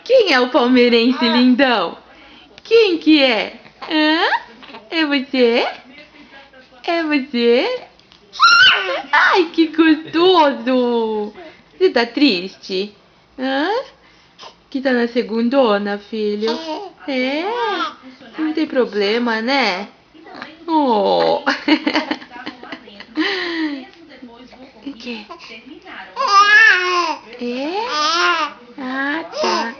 Quem é o palmeirense lindão? Quem que é? Hã? É você? É você? Ai, que gostoso! Você tá triste? Hã? Que tá na segundona, filho? É? Não tem problema, né? Oh! O que? É? Ah, tá.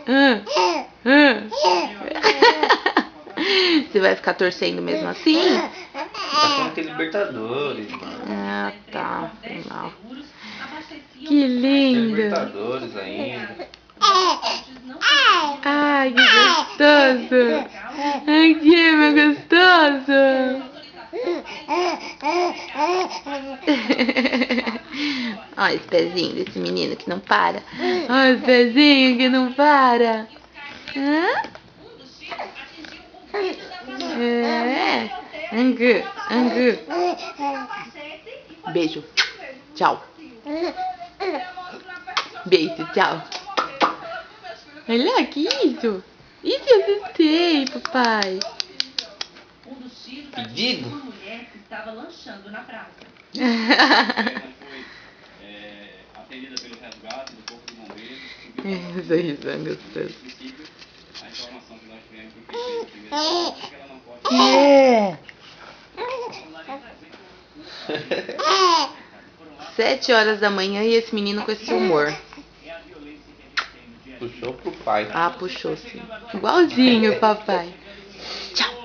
Você vai ficar torcendo mesmo assim? Tá falando que é Libertadores, mano. Ah, tá. Não. Que lindo. Libertadores ainda. Ai, que gostoso. Aqui, meu gostoso. Olha esse pezinho desse menino que não para. Olha esse pezinho que não para. Hã? É. Angu, angu. Beijo. Tchau. Beijo, tchau. Olha, que isso? Isso eu assustei, papai. Pedido? Atendida pelo resgate do Corpo de Bombeiros. Essa risada gostosa. A informação que nós tivemos foi que ela não pode. 7 horas da manhã e esse menino com esse humor. Puxou pro pai. Ah, puxou sim. Igualzinho, papai. Tchau.